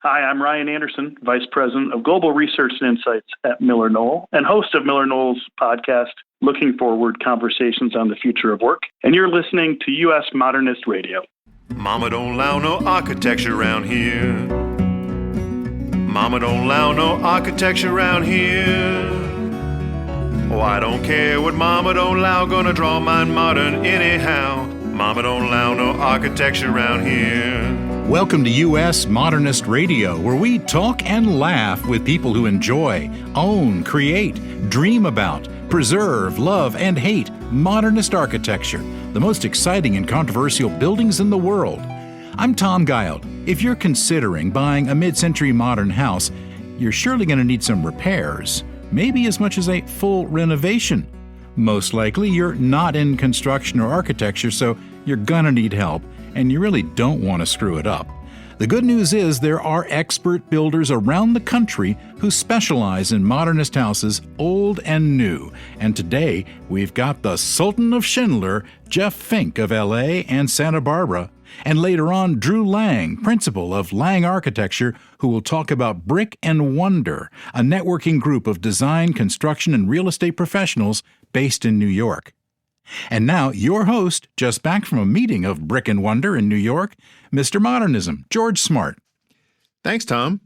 Hi, I'm Ryan Anderson, Vice President of Global Research and Insights at Miller Knoll and host of Miller Knoll's podcast, Looking Forward, Conversations on the Future of Work. And you're listening to U.S. Modernist Radio. Mama don't allow no architecture around here. Mama don't allow no architecture around here. Oh, I don't care what Mama don't allow, gonna draw mine modern anyhow. Mama don't allow no architecture around here. Welcome to U.S. Modernist Radio, where we talk and laugh with people who enjoy, own, create, dream about, preserve, love, and hate modernist architecture, the most exciting and controversial buildings in the world. I'm Tom Guild. If you're considering buying a mid-century modern house, you're surely going to need some repairs, maybe as much as a full renovation. Most likely, you're not in construction or architecture, so you're going to need help, and you really don't want to screw it up. The good news is there are expert builders around the country who specialize in modernist houses, old and new. And today, we've got the Sultan of Schindler, Jeff Fink of LA and Santa Barbara, and later on, Drew Lang, principal of Lang Architecture, who will talk about Brick and Wonder, a networking group of design, construction, and real estate professionals based in New York. And now, your host, just back from a meeting of Brick and Wonder in New York, Mr. Modernism, George Smart. Thanks, Tom.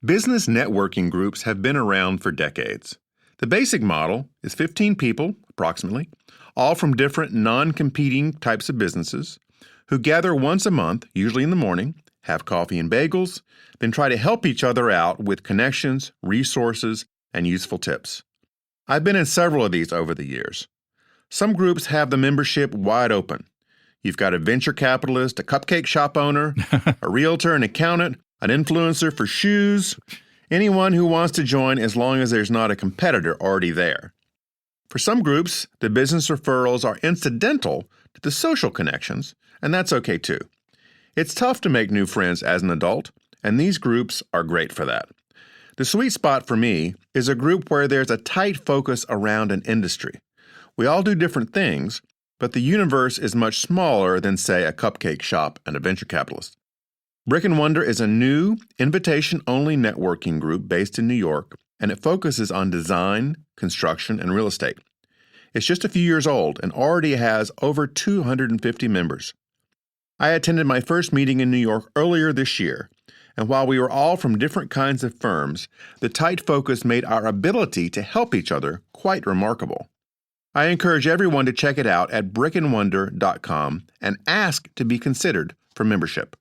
Business networking groups have been around for decades. The basic model is 15 people, approximately, all from different non-competing types of businesses, who gather once a month, usually in the morning, have coffee and bagels, then try to help each other out with connections, resources, and useful tips. I've been in several of these over the years. Some groups have the membership wide open. You've got a venture capitalist, a cupcake shop owner, a realtor, an accountant, an influencer for shoes, anyone who wants to join as long as there's not a competitor already there. For some groups, the business referrals are incidental to the social connections, and that's okay too. It's tough to make new friends as an adult, and these groups are great for that. The sweet spot for me is a group where there's a tight focus around an industry. We all do different things, but the universe is much smaller than, say, a cupcake shop and a venture capitalist. Brick and Wonder is a new, invitation-only networking group based in New York, and it focuses on design, construction, and real estate. It's just a few years old and already has over 250 members. I attended my first meeting in New York earlier this year, and while we were all from different kinds of firms, the tight focus made our ability to help each other quite remarkable. I encourage everyone to check it out at brickandwonder.com and ask to be considered for membership.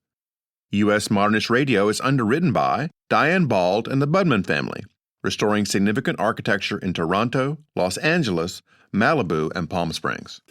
U.S. Modernist Radio is underwritten by Diane Bald and the Budman family, restoring significant architecture in Toronto, Los Angeles, Malibu, and Palm Springs.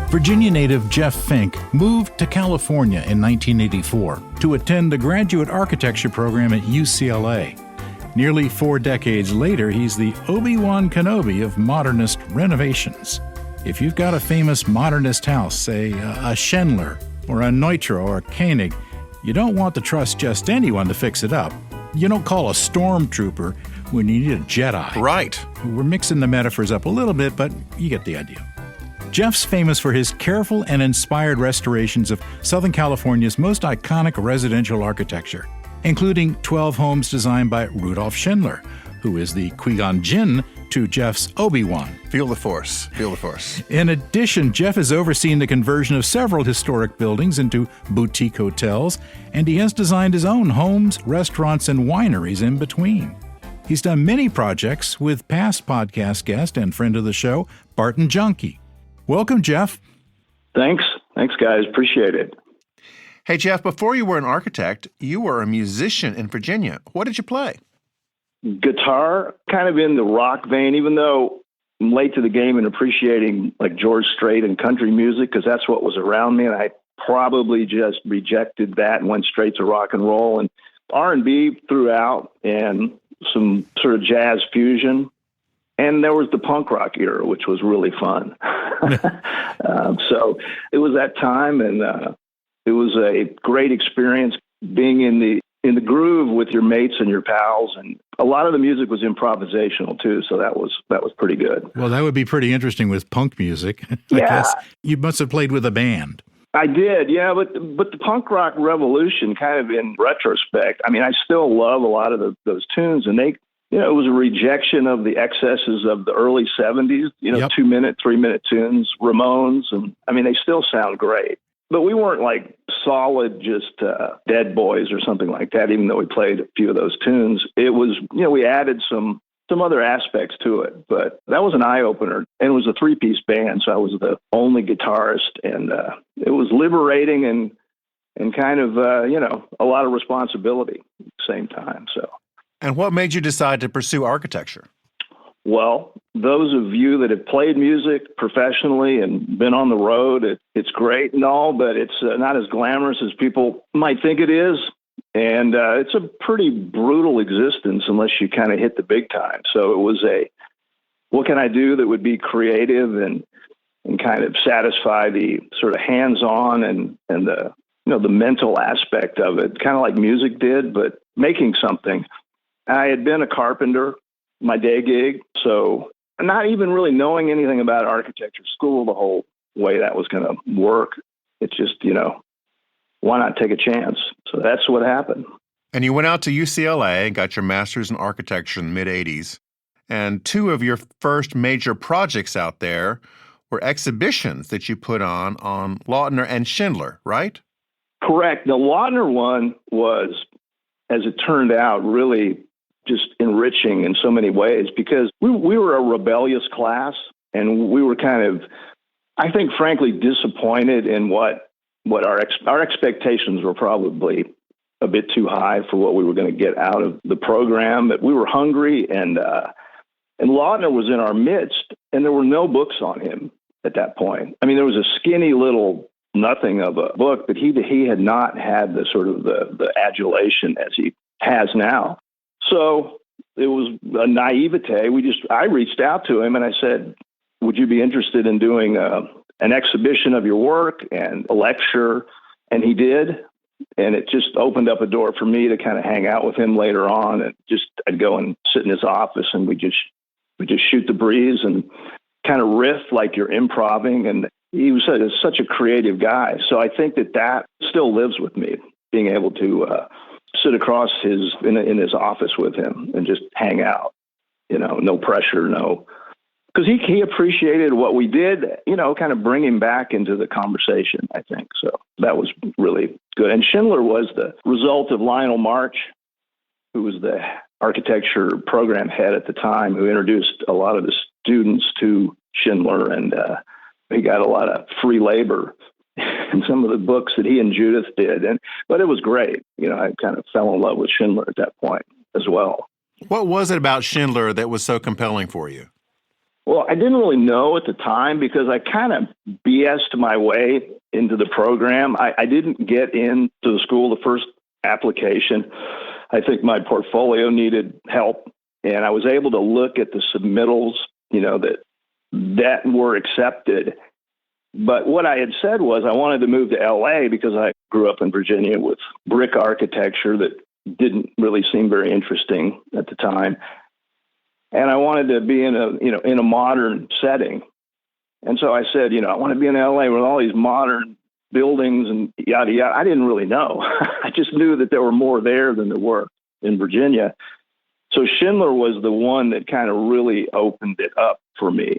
Virginia native Jeff Fink moved to California in 1984 to attend the graduate architecture program at UCLA. Nearly 4 decades later, he's the Obi-Wan Kenobi of modernist renovations. If you've got a famous modernist house, say a Schindler or a Neutra or a Koenig, you don't want to trust just anyone to fix it up. You don't call a stormtrooper when you need a Jedi. Right. We're mixing the metaphors up a little bit, but you get the idea. Jeff's famous for his careful and inspired restorations of Southern California's most iconic residential architecture, including 12 homes designed by Rudolf Schindler, who is the Qui-Gon Jinn to Jeff's Obi-Wan. Feel the force. Feel the force. In addition, Jeff has overseen the conversion of several historic buildings into boutique hotels, and he has designed his own homes, restaurants, and wineries in between. He's done many projects with past podcast guest and friend of the show, Barton Junkie. Welcome, Jeff. Thanks, guys. Appreciate it. Hey, Jeff, before you were an architect, you were a musician in Virginia. What did you play? Guitar, kind of in the rock vein, even though I'm late to the game in appreciating like George Strait and country music, because that's what was around me. And I probably just rejected that and went straight to rock and roll and R&B throughout and some sort of jazz fusion. And there was the punk rock era, which was really fun. So it was that time, and it was a great experience being in the in the groove with your mates and your pals. And a lot of the music was improvisational too. So that was pretty good. Well, that would be pretty interesting with punk music. I Yeah. guess you must have played with a band. I did, yeah, but the punk rock revolution, kind of in retrospect, I mean, I still love a lot of those tunes, and they, it was a rejection of the excesses of the early 70s, Yep. 2-minute, 3-minute tunes, Ramones, and I mean, they still sound great. But we weren't like solid, just Dead Boys or something like that, even though we played a few of those tunes. It was, we added some other aspects to it, but that was an eye-opener. And it was a 3-piece band, so I was the only guitarist, and it was liberating and kind of, a lot of responsibility at the same time. So. And what made you decide to pursue architecture? Well, those of you that have played music professionally and been on the road, it's great and all, but it's not as glamorous as people might think it is. And it's a pretty brutal existence unless you kind of hit the big time. So it was what can I do that would be creative and kind of satisfy the sort of hands-on and the, the mental aspect of it, kind of like music did, but making something. I had been a carpenter, my day gig, so not even really knowing anything about architecture school the whole way that was going to work. It's just, why not take a chance? So that's what happened. And you went out to UCLA and got your master's in architecture in the mid-'80s. And 2 of your first major projects out there were exhibitions that you put on Lautner and Schindler, right? Correct. The Lautner one was, as it turned out, really just enriching in so many ways because we were a rebellious class, and we were kind of, I think, frankly, disappointed in what our expectations were probably a bit too high for what we were going to get out of the program. But we were hungry, and Lautner was in our midst, and there were no books on him at that point. I mean, there was a skinny little nothing of a book, but he had not had the sort of the adulation as he has now. So it was a naivete. I reached out to him and I said, would you be interested in doing an exhibition of your work and a lecture? And he did. And it just opened up a door for me to kind of hang out with him later on. And I'd go and sit in his office and we just shoot the breeze and kind of riff like you're improvising. And he was such a creative guy. So I think that still lives with me, being able to sit across in his office with him and just hang out, no pressure, because he appreciated what we did, kind of bring him back into the conversation, I think. So that was really good. And Schindler was the result of Lionel March, who was the architecture program head at the time, who introduced a lot of the students to Schindler, and he got a lot of free labor in some of the books that he and Judith did. But it was great. I kind of fell in love with Schindler at that point as well. What was it about Schindler that was so compelling for you? Well, I didn't really know at the time because I kind of BS'd my way into the program. I didn't get into the school the first application. I think my portfolio needed help, and I was able to look at the submittals, that were accepted. But what I had said was I wanted to move to LA because I grew up in Virginia with brick architecture that didn't really seem very interesting at the time. And I wanted to be in a modern setting. And so I said, I want to be in LA with all these modern buildings and yada, yada. I didn't really know. I just knew that there were more there than there were in Virginia. So Schindler was the one that kind of really opened it up for me.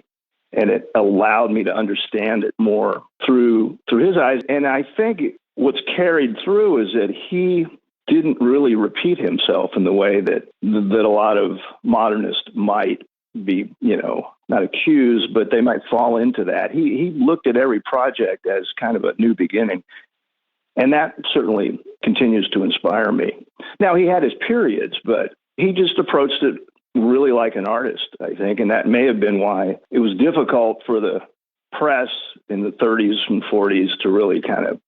And it allowed me to understand it more through his eyes. And I think what's carried through is that he didn't really repeat himself in the way that a lot of modernists might be, not accused, but they might fall into that. He looked at every project as kind of a new beginning. And that certainly continues to inspire me. Now, he had his periods, but he just approached it really like an artist, I think. And that may have been why it was difficult for the press in the 30s and 40s to really kind of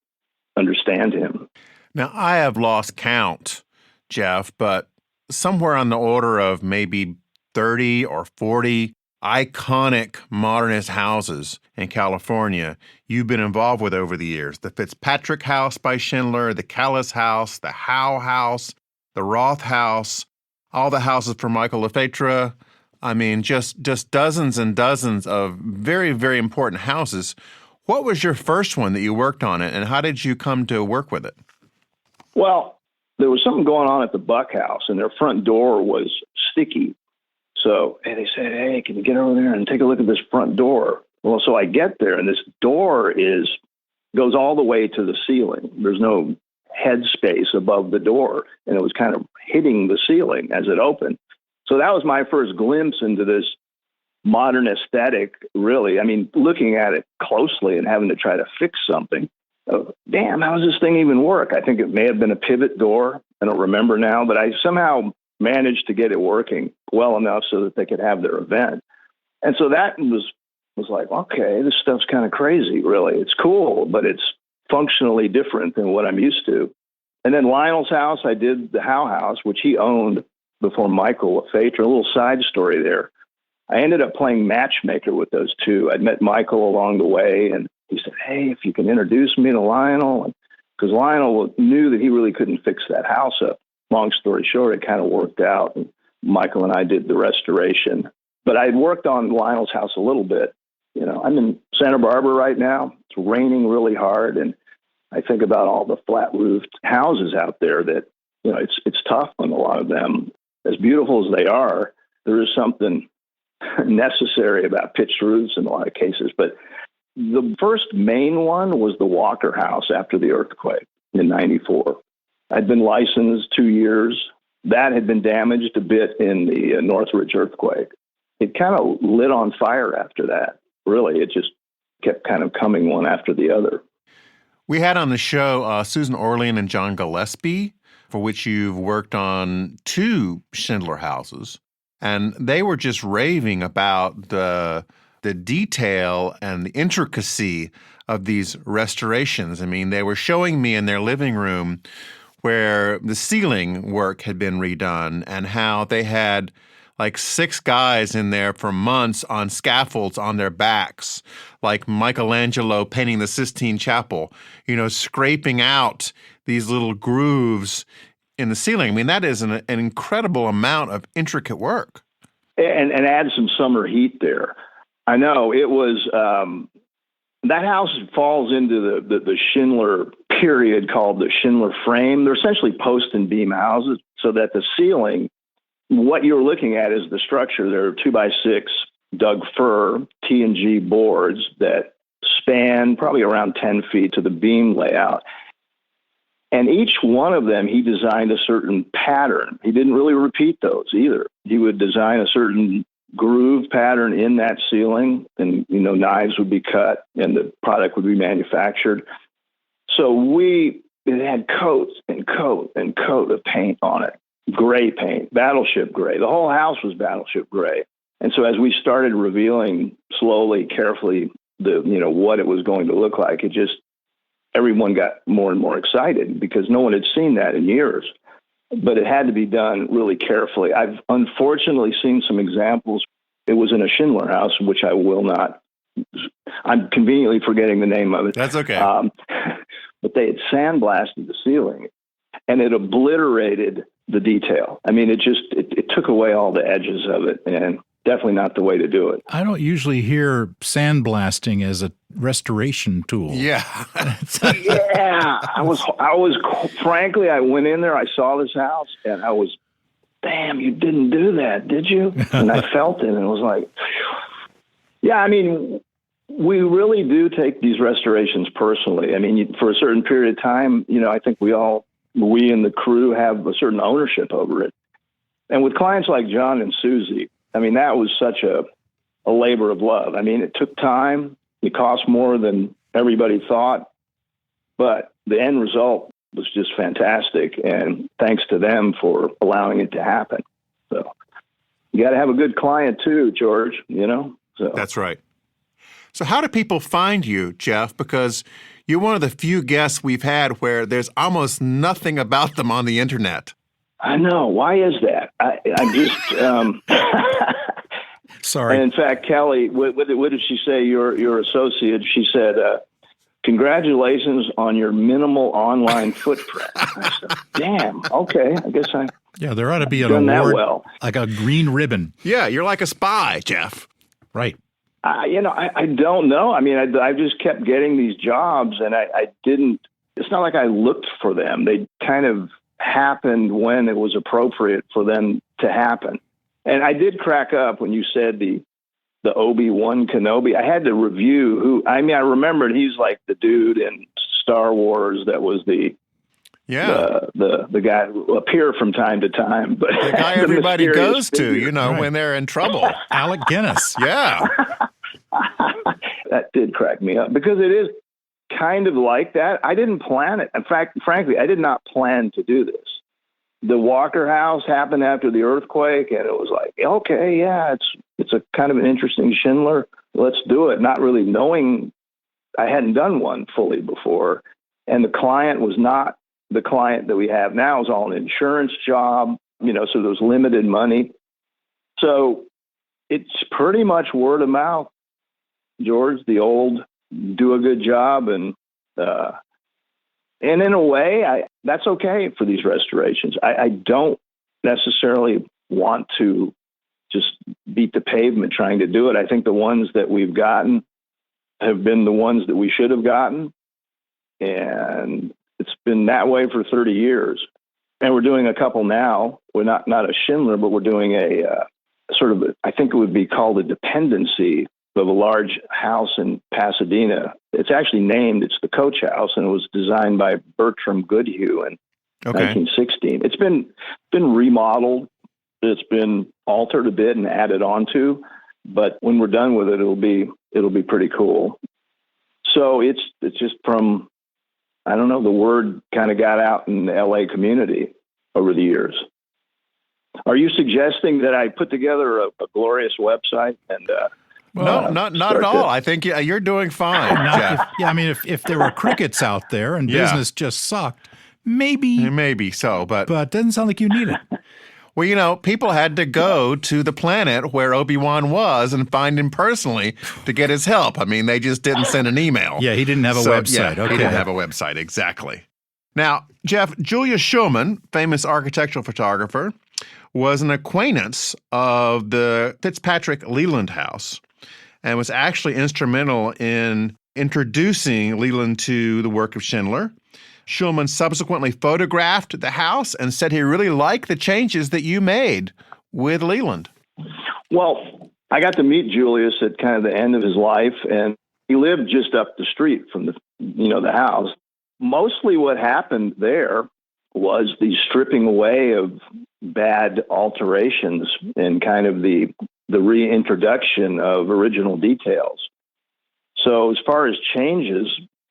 understand him. Now, I have lost count, Jeff, but somewhere on the order of maybe 30 or 40 iconic modernist houses in California you've been involved with over the years. The Fitzpatrick House by Schindler, the Callis House, the Howe House, the Roth House, all the houses for Michael Lefebvre. I mean, just dozens and dozens of very, very important houses. What was your first one that you worked on it, and how did you come to work with it? Well, there was something going on at the Buck House, and their front door was sticky. So, and they said, "Hey, can you get over there and take a look at this front door?" Well, so I get there, and this door goes all the way to the ceiling. There's no head space above the door, and it was kind of hitting the ceiling as it opened. So that was my first glimpse into this modern aesthetic, really. I mean, looking at it closely and having to try to fix something. Damn, how does this thing even work? I think it may have been a pivot door. I don't remember now, but I somehow managed to get it working well enough so that they could have their event. And so that was like, okay, this stuff's kind of crazy, really. It's cool, but it's functionally different than what I'm used to. And then Lionel's house, I did the Howe House, which he owned before Michael Lefebvre. A little side story there. I ended up playing matchmaker with those two. I'd met Michael along the way, and he said, "Hey, if you can introduce me to Lionel," because Lionel knew that he really couldn't fix that house up. Long story short, it kind of worked out, and Michael and I did the restoration. But I'd worked on Lionel's house a little bit. You know, I'm in Santa Barbara right now. It's raining really hard, and I think about all the flat-roofed houses out there that, you know, it's tough on a lot of them. As beautiful as they are, there is something necessary about pitched roofs in a lot of cases. But the first main one was the Walker House after the earthquake in '94. I'd been licensed 2 years. That had been damaged a bit in the Northridge earthquake. It kind of lit on fire after that. Really, it just kept kind of coming one after the other. We had on the show Susan Orlean and John Gillespie, for which you've worked on 2 Schindler houses. And they were just raving about the detail and the intricacy of these restorations. I mean, they were showing me in their living room where the ceiling work had been redone and how they had like 6 guys in there for months on scaffolds on their backs, like Michelangelo painting the Sistine Chapel, you know, scraping out these little grooves in the ceiling. I mean, that is an incredible amount of intricate work. And add some summer heat there. I know it was, that house falls into the Schindler period called the Schindler frame. They're essentially post and beam houses, so that the ceiling, what you're looking at is the structure. There are 2x6 Doug fir T&G boards that span probably around 10 feet to the beam layout. And each one of them, he designed a certain pattern. He didn't really repeat those either. He would design a certain groove pattern in that ceiling, and, you know, knives would be cut and the product would be manufactured. So it had coat and coat and coat of paint on it. Gray paint, battleship gray. The whole house was battleship gray. And so as we started revealing slowly, carefully, what it was going to look like, everyone got more and more excited because no one had seen that in years. But it had to be done really carefully. I've unfortunately seen some examples. It was in a Schindler house, which I will not, I'm conveniently forgetting the name of it. That's okay. But they had sandblasted the ceiling and it obliterated the detail. I mean, it took away all the edges of it, and definitely not the way to do it. I don't usually hear sandblasting as a restoration tool. Yeah. Yeah. I was frankly, I went in there, I saw this house, and I was, damn, you didn't do that, did you? And I felt it, and it was like, yeah, I mean, we really do take these restorations personally. I mean, for a certain period of time, I think we and the crew have a certain ownership over it. And with clients like John and Susie, I mean, that was such a labor of love. I mean, it took time. It cost more than everybody thought, but the end result was just fantastic. And thanks to them for allowing it to happen. So you got to have a good client too, George, So That's right. So how do people find you, Jeff? Because you're one of the few guests we've had where there's almost nothing about them on the internet. I know. Why is that? I just Sorry. And in fact, Kelly, what did she say? Your associate. She said, congratulations on your minimal online footprint. I said, damn, okay, I guess Yeah, there ought to be an done that award, well. like a green ribbon. Yeah, you're like a spy, Jeff. Right. I don't know. I mean, I just kept getting these jobs, and I didn't. It's not like I looked for them. They kind of happened when it was appropriate for them to happen. And I did crack up when you said the Obi-Wan Kenobi. I had to review I remembered he's like the dude in Star Wars that was the guy who appear from time to time, but the guy everybody goes to, Right. when they're in trouble. Alec Guinness. Yeah. That did crack me up because it is kind of like that. I didn't plan it. In fact, frankly, I did not plan to do this. The Walker House happened after the earthquake, and it was like, okay, yeah, it's a kind of an interesting Schindler. Let's do it. Not really knowing I hadn't done one fully before, and the client was not the client that we have now. It was all an insurance job, so there was limited money. So it's pretty much word of mouth, George, the old do a good job. And in a way, that's okay for these restorations. I don't necessarily want to just beat the pavement trying to do it. I think the ones that we've gotten have been the ones that we should have gotten. And it's been that way for 30 years. And we're doing a couple now. We're not a Schindler, but we're doing a sort of, I think it would be called a dependency of a large house in Pasadena. It's actually named, it's the Coach House, and it was designed by Bertram Goodhue in 1916. It's been remodeled. It's been altered a bit and added on to, but when we're done with it, it'll be pretty cool. So it's just from, I don't know, the word kind of got out in the LA community over the years. Are you suggesting that I put together a glorious website and no, not at all. I think you're doing fine, Jeff. If there were crickets out there and business just sucked, maybe so, but it doesn't sound like you need it. Well, people had to go to the planet where Obi-Wan was and find him personally to get his help. I mean, they just didn't send an email. Yeah, he didn't have a website. Yeah, he didn't have a website, exactly. Now, Jeff, Julius Schulman, famous architectural photographer, was an acquaintance of the Fitzpatrick Leland House and was actually instrumental in introducing Leland to the work of Schindler. Schulman subsequently photographed the house and said he really liked the changes that you made with Leland. Well, I got to meet Julius at kind of the end of his life, and he lived just up the street from the house. Mostly what happened there was the stripping away of bad alterations and kind of the reintroduction of original details. So as far as changes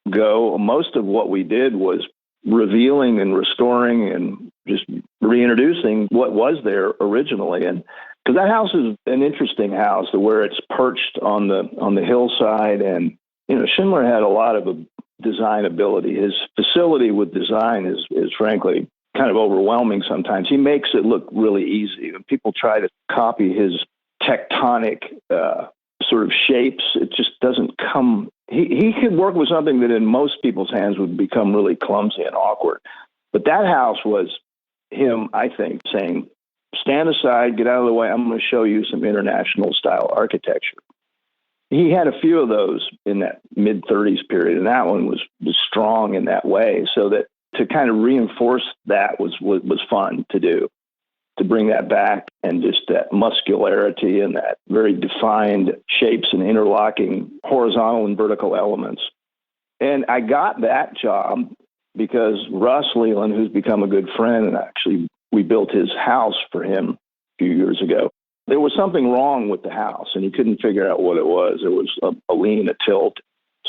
go, most of what we did was revealing and restoring and just reintroducing what was there originally. And because that house is an interesting house where it's perched on the hillside, and Schindler had a lot of design ability. His facility with design is frankly kind of overwhelming sometimes. He makes it look really easy. When people try to copy his tectonic sort of shapes, it just doesn't come. He could work with something that in most people's hands would become really clumsy and awkward. But that house was him, I think, saying, stand aside, get out of the way. I'm going to show you some international style architecture. He had a few of those in that mid-30s period, and that one was strong in that way. So that to kind of reinforce that was fun to do, to bring that back, and just that muscularity and that very defined shapes and interlocking horizontal and vertical elements. And I got that job because Russ Leland, who's become a good friend, and actually we built his house for him a few years ago. There was something wrong with the house, and he couldn't figure out what it was. It was a lean, a tilt.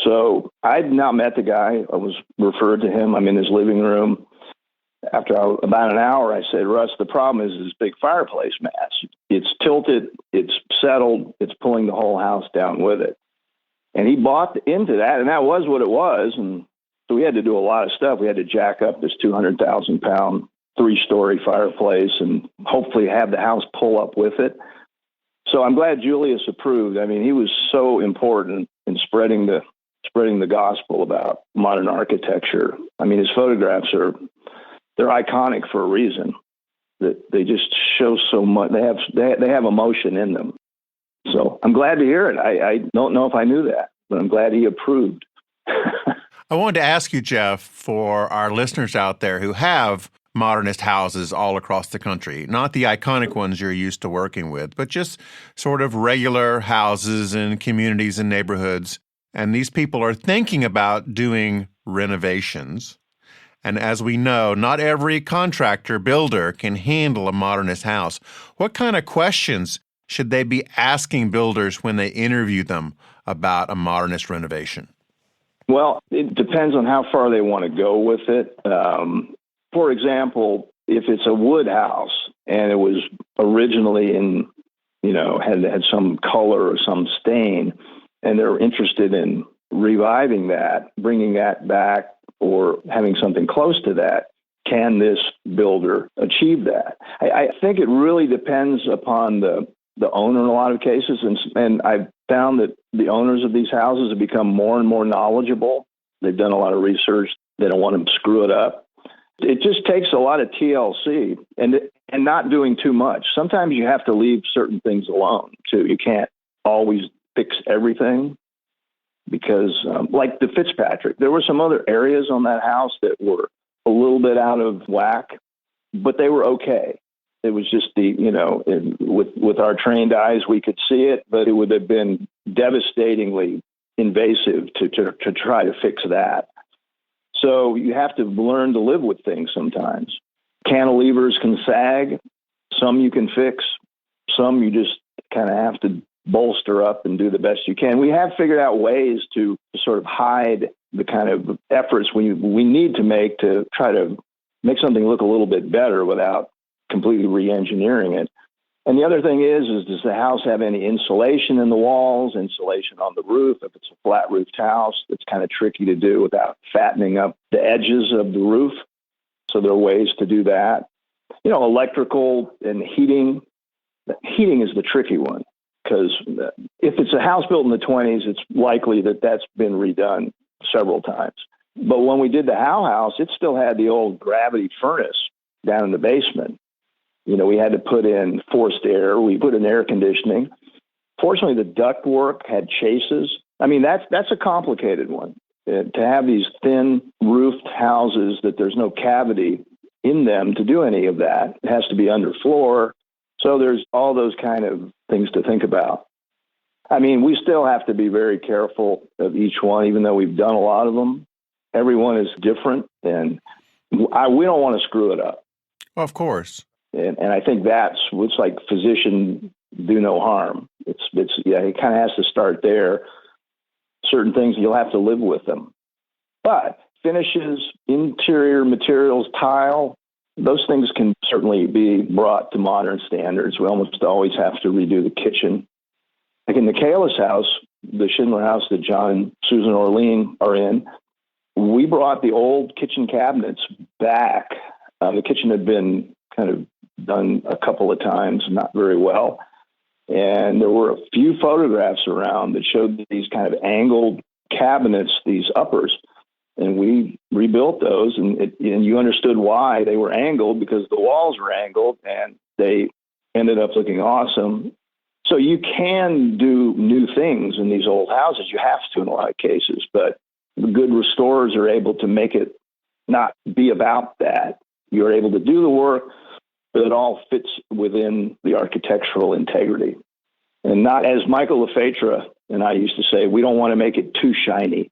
So I'd not met the guy. I was referred to him. I'm in his living room. After about an hour, I said, Russ, the problem is this big fireplace mass. It's tilted, it's settled, it's pulling the whole house down with it. And he bought into that, and that was what it was. And so we had to do a lot of stuff. We had to jack up this 200,000-pound, 3-story fireplace and hopefully have the house pull up with it. So I'm glad Julius approved. I mean, he was so important in spreading the spreading the gospel about modern architecture. I mean, his photographs they're iconic for a reason. That they just show so much. They have emotion in them. So I'm glad to hear it. I don't know if I knew that, but I'm glad he approved. I wanted to ask you, Jeff, for our listeners out there who have modernist houses all across the country, not the iconic ones you're used to working with, but just sort of regular houses in communities and neighborhoods. And these people are thinking about doing renovations. And as we know, not every contractor, builder can handle a modernist house. What kind of questions should they be asking builders when they interview them about a modernist renovation? Well, it depends on how far they want to go with it. For example, if it's a wood house and it was originally had some color or some stain, and they're interested in reviving that, bringing that back, or having something close to that, can this builder achieve that? I think it really depends upon the owner in a lot of cases. And I've found that the owners of these houses have become more and more knowledgeable. They've done a lot of research. They don't want to screw it up. It just takes a lot of TLC and not doing too much. Sometimes you have to leave certain things alone, too. You can't always fix everything. Because like the Fitzpatrick, there were some other areas on that house that were a little bit out of whack, but they were okay. It was just with our trained eyes, we could see it, but it would have been devastatingly invasive to try to fix that. So you have to learn to live with things sometimes. Cantilevers can sag. Some you can fix. Some you just kind of have to bolster up and do the best you can. We have figured out ways to sort of hide the kind of efforts we need to make to try to make something look a little bit better without completely re-engineering it. And the other thing is does the house have any insulation in the walls, insulation on the roof? If it's a flat roofed house, it's kind of tricky to do without fattening up the edges of the roof. So there are ways to do that. Electrical and heating. Heating is the tricky one. Because if it's a house built in the 20s, it's likely that that's been redone several times. But when we did the Howe house, it still had the old gravity furnace down in the basement. We had to put in forced air. We put in air conditioning. Fortunately, the ductwork had chases. I mean, that's a complicated one. To have these thin roofed houses that there's no cavity in them to do any of that, it has to be underfloor. So there's all those kind of things to think about. I mean, we still have to be very careful of each one, even though we've done a lot of them. Everyone is different, and we don't want to screw it up. Well, of course. And I think it's like physician do no harm. It kind of has to start there. Certain things, you'll have to live with them. But finishes, interior materials, tile, those things can certainly be brought to modern standards. We almost always have to redo the kitchen. Like in the Kalis house, the Schindler house that John and Susan Orlean are in, we brought the old kitchen cabinets back. The kitchen had been kind of done a couple of times, not very well. And there were a few photographs around that showed these kind of angled cabinets, these uppers. And we rebuilt those, and you understood why they were angled, because the walls were angled, and they ended up looking awesome. So you can do new things in these old houses. You have to in a lot of cases, but the good restorers are able to make it not be about that. You're able to do the work, but it all fits within the architectural integrity. And not, as Michael Lefetra and I used to say, we don't want to make it too shiny.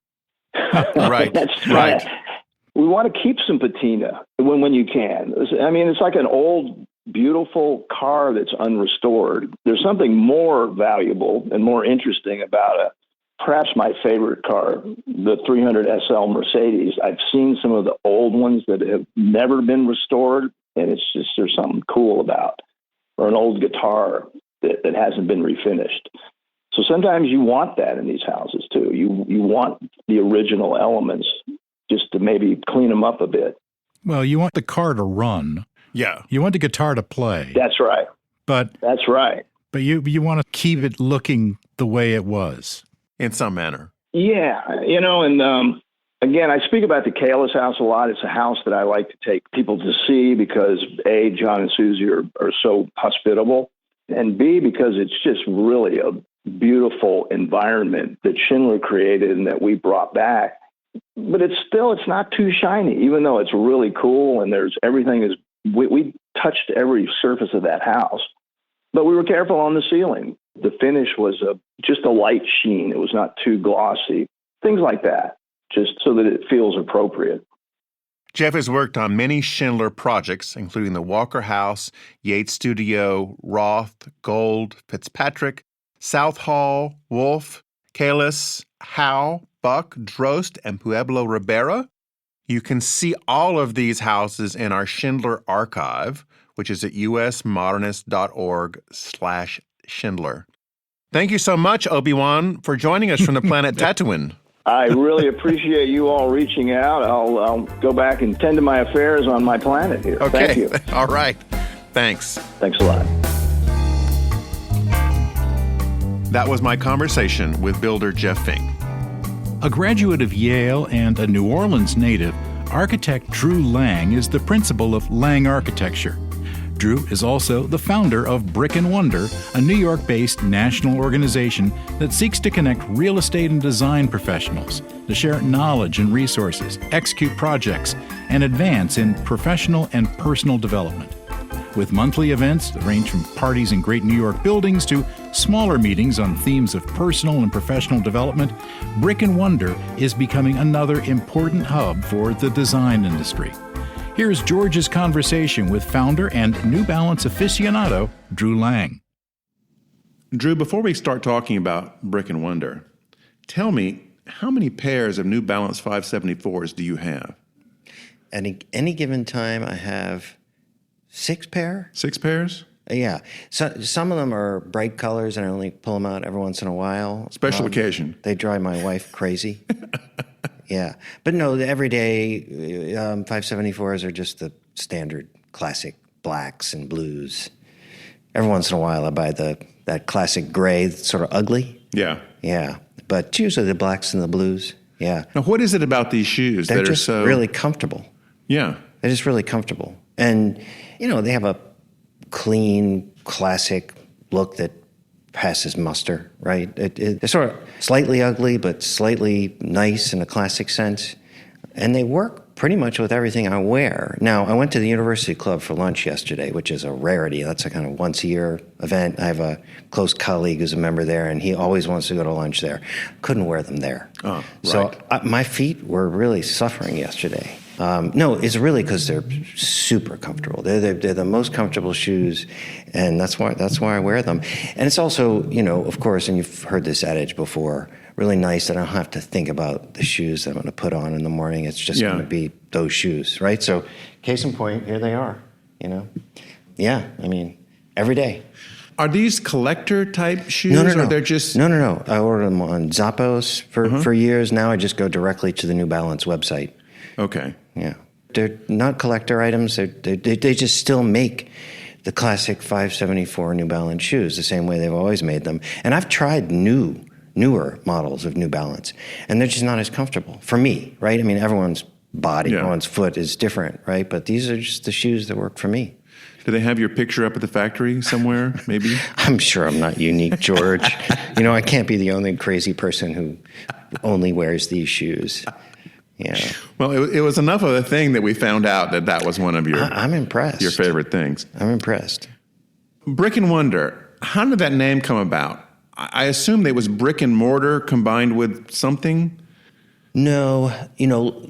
Right. That's right. We want to keep some patina when you can. I mean, it's like an old, beautiful car that's unrestored. There's something more valuable and more interesting about perhaps my favorite car, the 300 SL Mercedes. I've seen some of the old ones that have never been restored, and it's just, there's something cool about, or an old guitar that hasn't been refinished. So sometimes you want that in these houses too. You want the original elements just to maybe clean them up a bit. Well, you want the car to run. Yeah. You want the guitar to play. That's right. That's right. But you want to keep it looking the way it was. In some manner. Yeah, and again, I speak about the Kalis house a lot. It's a house that I like to take people to see because A, John and Susie are so hospitable, and B, because it's just really a beautiful environment that Schindler created and that we brought back. But it's not too shiny, even though it's really cool and we touched every surface of that house. But we were careful on the ceiling. The finish was just a light sheen. It was not too glossy. Things like that, just so that it feels appropriate. Jeff has worked on many Schindler projects, including the Walker House, Yates Studio, Roth, Gold, Fitzpatrick, South Hall, Wolf, Kalis, Howe, Buck, Drost, and Pueblo Ribera. You can see all of these houses in our Schindler archive, which is at usmodernist.org/Schindler. Thank you so much, Obi-Wan, for joining us from the planet Tatooine. I really appreciate you all reaching out. I'll go back and tend to my affairs on my planet here. Okay. Thank you. All right. Thanks. Thanks a lot. That was my conversation with builder Jeff Fink. A graduate of Yale and a New Orleans native, architect Drew Lang is the principal of Lang Architecture. Drew is also the founder of Brick and Wonder, a New York-based national organization that seeks to connect real estate and design professionals to share knowledge and resources, execute projects, and advance in professional and personal development. With monthly events that range from parties in great New York buildings to smaller meetings on themes of personal and professional development, Brick and Wonder is becoming another important hub for the design industry. Here's George's conversation with founder and New Balance aficionado, Drew Lang. Drew, before we start talking about Brick and Wonder, tell me, how many pairs of New Balance 574s do you have? At any given time, I have 6 pair. 6 pairs? Yeah. So, some of them are bright colors, and I only pull them out every once in a while. Special occasion. They drive my wife crazy. Yeah. But no, the everyday 574s are just the standard classic blacks and blues. Every once in a while, I buy that classic gray that's sort of ugly. Yeah. Yeah. But it's usually the blacks and the blues. Yeah. Now, what is it about these shoes They're that are just so... really comfortable. Yeah. They're just really comfortable. And, they have a clean, classic look that passes muster, right? They're sort of slightly ugly, but slightly nice in a classic sense. And they work pretty much with everything I wear. Now, I went to the University Club for lunch yesterday, which is a rarity. That's a kind of once-a-year event. I have a close colleague who's a member there, and he always wants to go to lunch there. Couldn't wear them there. Oh, right. So my feet were really suffering yesterday. No, it's really because they're super comfortable. They're the most comfortable shoes, and that's why I wear them. And it's also, of course, and you've heard this adage before, really nice that I don't have to think about the shoes that I'm going to put on in the morning. It's just going to be those shoes, right? So, case in point, here they are. Yeah, every day. Are these collector type shoes? No. Or they're just... No. I ordered them on Zappos for years. Now I just go directly to the New Balance website. Okay. Yeah. They're not collector items. They just still make the classic 574 New Balance shoes the same way they've always made them. And I've tried newer models of New Balance, and they're just not as comfortable for me, right? Everyone's body, everyone's foot is different, right? But these are just the shoes that work for me. Do they have your picture up at the factory somewhere, maybe? I'm sure I'm not unique, George. I can't be the only crazy person who only wears these shoes. Yeah. Well, it was enough of a thing that we found out that was one of your... I'm impressed. Your favorite things. I'm impressed. Brick and Wonder, how did that name come about? I assume it was brick and mortar combined with something? No,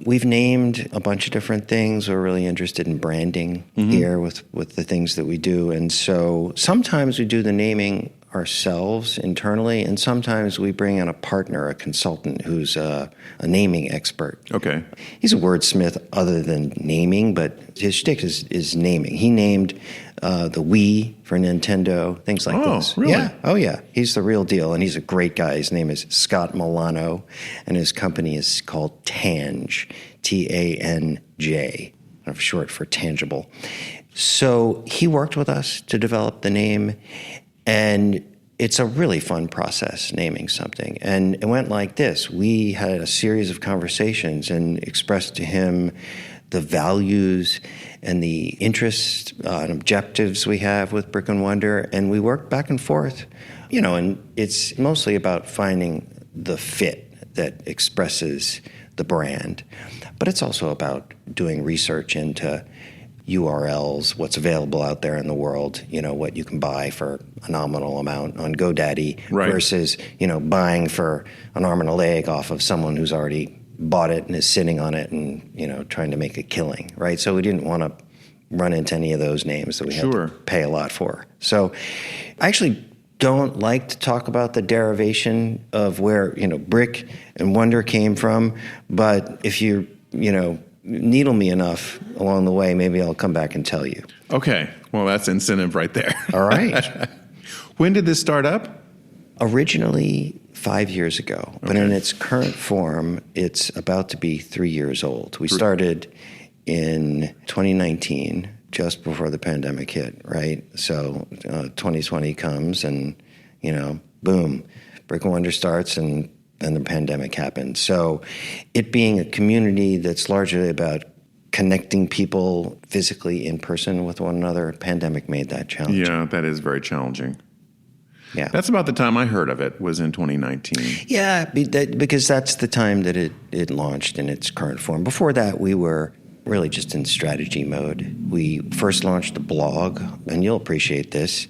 we've named a bunch of different things. We're really interested in branding here with the things that we do. And so sometimes we do the naming ourselves internally, and sometimes we bring in a partner, a consultant who's a naming expert. Okay. He's a wordsmith other than naming, but his shtick is naming. He named the Wii for Nintendo, things like this. Really? Yeah. Oh, yeah. He's the real deal, and he's a great guy. His name is Scott Milano, and his company is called Tanj, Tanj, short for tangible. So he worked with us to develop the name, and it's a really fun process naming something. And it went like this. We had a series of conversations and expressed to him the values and the interests and objectives we have with Brick and Wonder, and we worked back and forth. And it's mostly about finding the fit that expresses the brand, but it's also about doing research into URLs, what's available out there in the world, what you can buy for a nominal amount on GoDaddy versus, buying for an arm and a leg off of someone who's already bought it and is sitting on it and, trying to make a killing, right? So we didn't want to run into any of those names that we had to pay a lot for. So I actually don't like to talk about the derivation of where, Brick and Wonder came from, but if you, needle me enough along the way, maybe I'll come back and tell you. Okay. Well, that's incentive right there. All right. When did this start up? Originally 5 years ago, but in its current form, it's about to be 3 years old. We started in 2019, just before the pandemic hit, right? So 2020 comes and, boom, Brick and Wonder starts and the pandemic happened. So it being a community that's largely about connecting people physically in person with one another, pandemic made that challenging. Yeah, that is very challenging. Yeah. That's about the time I heard of it, was in 2019. Yeah, because that's the time that it launched in its current form. Before that, we were really just in strategy mode. We first launched a blog, and you'll appreciate this.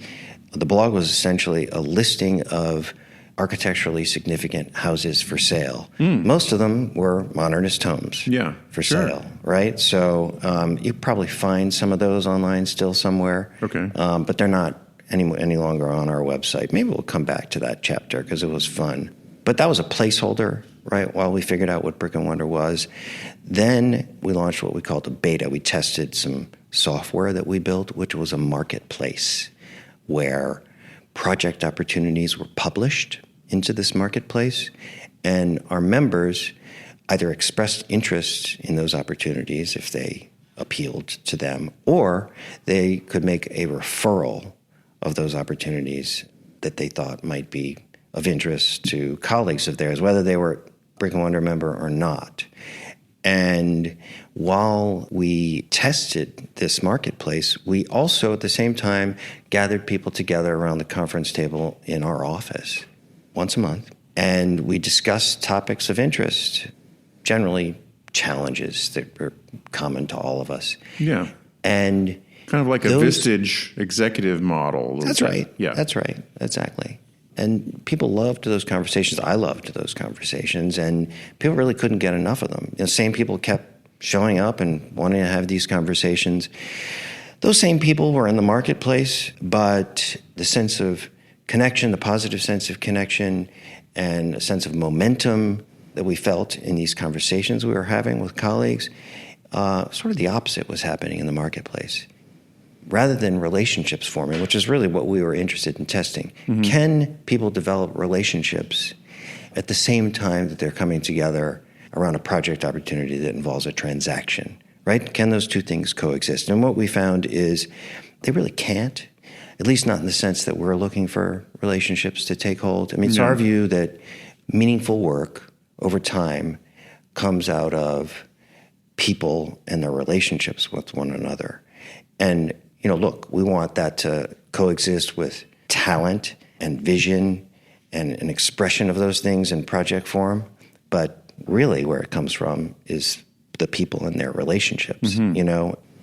The blog was essentially a listing of architecturally significant houses for sale. Most of them were modernist homes for sale, right? So you probably find some of those online still somewhere, but they're not any longer on our website. Maybe we'll come back to that chapter because it was fun. But that was a placeholder, right, while we figured out what Brick and Wonder was. Then we launched what we called a beta. We tested some software that we built, which was a marketplace where project opportunities were published into this marketplace, and our members either expressed interest in those opportunities if they appealed to them, or they could make a referral of those opportunities that they thought might be of interest to colleagues of theirs, whether they were Brick and Wonder member or not. And while we tested this marketplace, we also at the same time gathered people together around the conference table in our office once a month, and we discussed topics of interest, generally challenges that were common to all of us. Yeah. And kind of like a Vistage executive model. That's right. Yeah. That's right. Exactly. And people loved those conversations. I loved those conversations, and people really couldn't get enough of them. Same people kept showing up and wanting to have these conversations. Those same people were in the marketplace, but the sense of connection, the positive sense of connection, and a sense of momentum that we felt in these conversations we were having with colleagues, sort of the opposite was happening in the marketplace. Rather than relationships forming, which is really what we were interested in testing. Can people develop relationships at the same time that they're coming together around a project opportunity that involves a transaction, right? Can those two things coexist? And what we found is they really can't, at least not in the sense that we're looking for relationships to take hold. I mean, it's our view that meaningful work over time comes out of people and their relationships with one another. And look, we want that to coexist with talent and vision and an expression of those things in project form. But really where it comes from is the people and their relationships,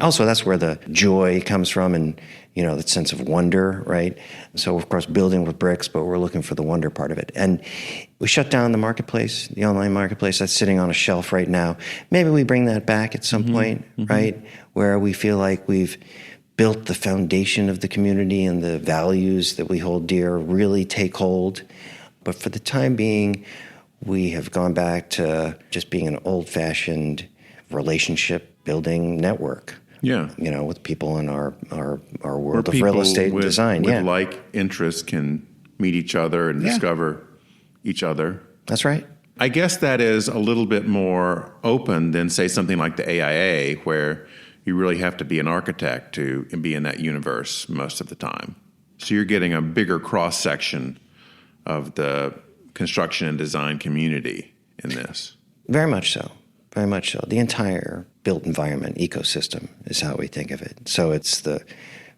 Also, that's where the joy comes from and, that sense of wonder, right? So, of course, building with bricks, but we're looking for the wonder part of it. And we shut down the marketplace, the online marketplace that's sitting on a shelf right now. Maybe we bring that back at some point, right? Where we feel like we've built the foundation of the community and the values that we hold dear really take hold. But for the time being, we have gone back to just being an old-fashioned relationship-building network. Yeah. With people in our world of real estate and design. With like interests can meet each other and discover each other. That's right. I guess that is a little bit more open than, say, something like the AIA, where you really have to be an architect to be in that universe most of the time. So you're getting a bigger cross-section of the construction and design community in this. Very much so. Very much so. The entire built environment ecosystem is how we think of it. So it's the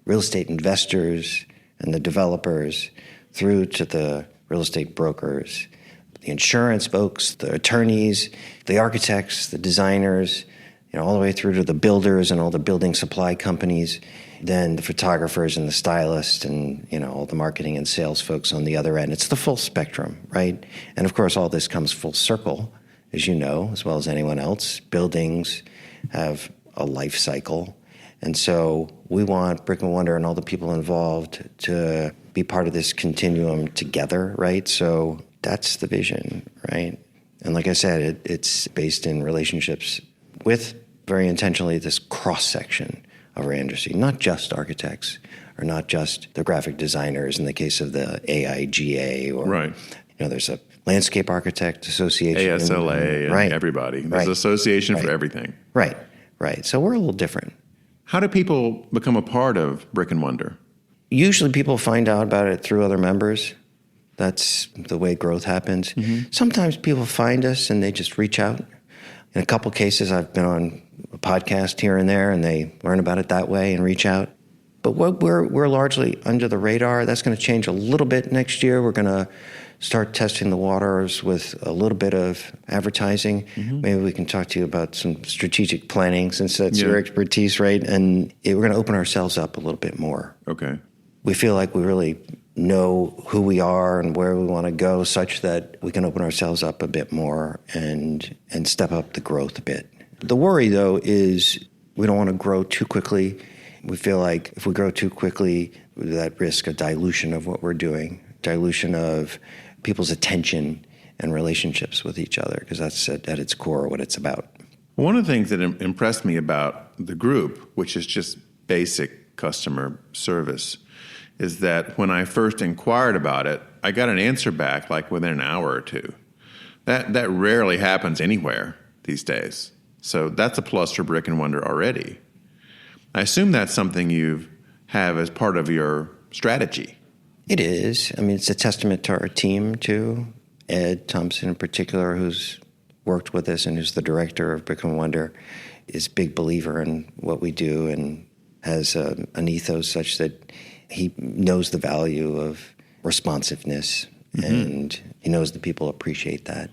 real estate investors and the developers through to the real estate brokers, the insurance folks, the attorneys, the architects, the designers, all the way through to the builders and all the building supply companies, then the photographers and the stylists and, all the marketing and sales folks on the other end. It's the full spectrum, right? And of course, all this comes full circle, as you know, as well as anyone else. Buildings have a life cycle. And so we want Brick and Wonder and all the people involved to be part of this continuum together, right? So that's the vision, right? And like I said, it's based in relationships with, very intentionally, this cross-section of our industry, not just architects or not just the graphic designers in the case of the AIGA or, right. There's a Landscape Architect Association. ASLA and right. everybody. There's right. an association right. for everything. Right, right. So we're a little different. How do people become a part of Brick and Wonder? Usually people find out about it through other members. That's the way growth happens. Mm-hmm. Sometimes people find us and they just reach out. In a couple cases, I've been on a podcast here and there, and they learn about it that way and reach out. But we're largely under the radar. That's going to change a little bit next year. We're going to start testing the waters with a little bit of advertising. Mm-hmm. Maybe we can talk to you about some strategic planning, since that's your expertise, right? And we're going to open ourselves up a little bit more. Okay. We feel like we really know who we are and where we want to go, such that we can open ourselves up a bit more and step up the growth a bit. The worry, though, is we don't want to grow too quickly. We feel like if we grow too quickly, that risk a dilution of what we're doing, dilution of people's attention and relationships with each other, because that's at its core what it's about. One of the things that impressed me about the group, which is just basic customer service, is that when I first inquired about it, I got an answer back like within an hour or two. That rarely happens anywhere these days. So that's a plus for Brick and Wonder already. I assume that's something you have as part of your strategy. It is. I mean, it's a testament to our team, too. Ed Thompson in particular, who's worked with us and who's the director of Brick and Wonder, is a big believer in what we do and has an ethos such that he knows the value of responsiveness, mm-hmm. and he knows that people appreciate that.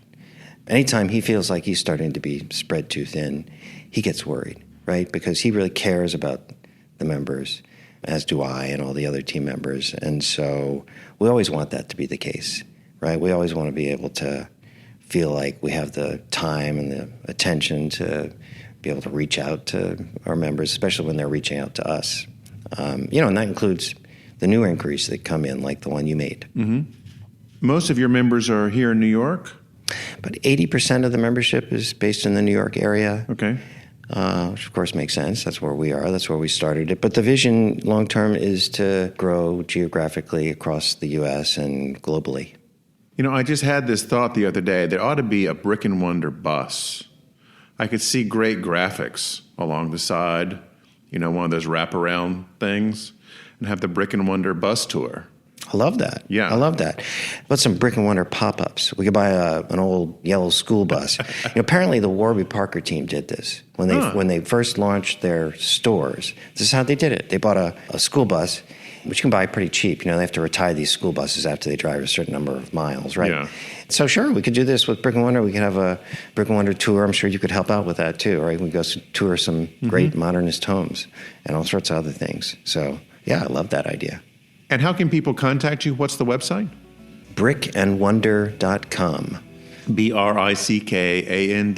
Anytime he feels like he's starting to be spread too thin, he gets worried, right? Because he really cares about the members, as do I and all the other team members. And so we always want that to be the case, right? We always want to be able to feel like we have the time and the attention to be able to reach out to our members, especially when they're reaching out to us. And that includes the new inquiries that come in, like the one you made. Mm-hmm. Most of your members are here in New York? About 80% of the membership is based in the New York area. Okay. Which of course makes sense. That's where we are. That's where we started it. But the vision long-term is to grow geographically across the U.S. and globally. I just had this thought the other day. There ought to be a Brick and Wonder bus. I could see great graphics along the side, one of those wraparound things, and have the Brick and Wonder bus tour. I love that. Yeah. I love that. But some Brick and Wonder pop-ups. We could buy an old yellow school bus. Apparently the Warby Parker team did this. When they first launched their stores, this is how they did it. They bought a school bus, which you can buy pretty cheap. They have to retire these school buses after they drive a certain number of miles, right? Yeah. So sure, we could do this with Brick and Wonder. We could have a Brick and Wonder tour. I'm sure you could help out with that too, right? We go tour some great modernist homes and all sorts of other things. So yeah, I love that idea. And how can people contact you? What's the website? brickandwonder.com. BRICKAND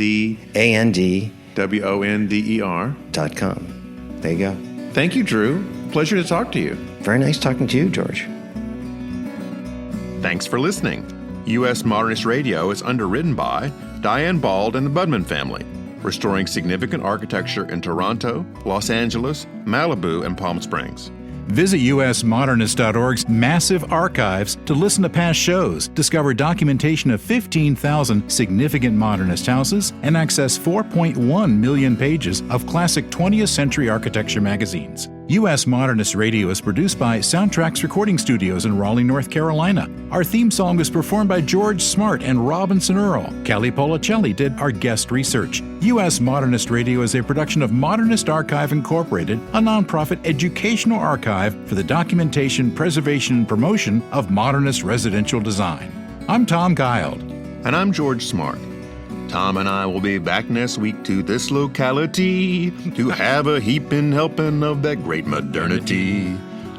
WONDER.com. There you go. Thank you, Drew. Pleasure to talk to you. Very nice talking to you, George. Thanks for listening. U.S. Modernist Radio is underwritten by Diane Bald and the Budman family, restoring significant architecture in Toronto, Los Angeles, Malibu, and Palm Springs. Visit usmodernist.org's massive archives to listen to past shows, discover documentation of 15,000 significant modernist houses, and access 4.1 million pages of classic 20th century architecture magazines. U.S. Modernist Radio is produced by Soundtracks Recording Studios in Raleigh, North Carolina. Our theme song was performed by George Smart and Robinson Earl. Kelly Policelli did our guest research. U.S. Modernist Radio is a production of Modernist Archive Incorporated, a nonprofit educational archive for the documentation, preservation, and promotion of modernist residential design. I'm Tom Guild. And I'm George Smart. Tom and I will be back next week to this locality to have a heaping helping of that great modernity.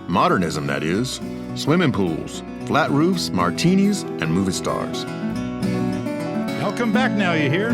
Modernism, that is. Swimming pools, flat roofs, martinis, and movie stars. Y'all come back now, you hear?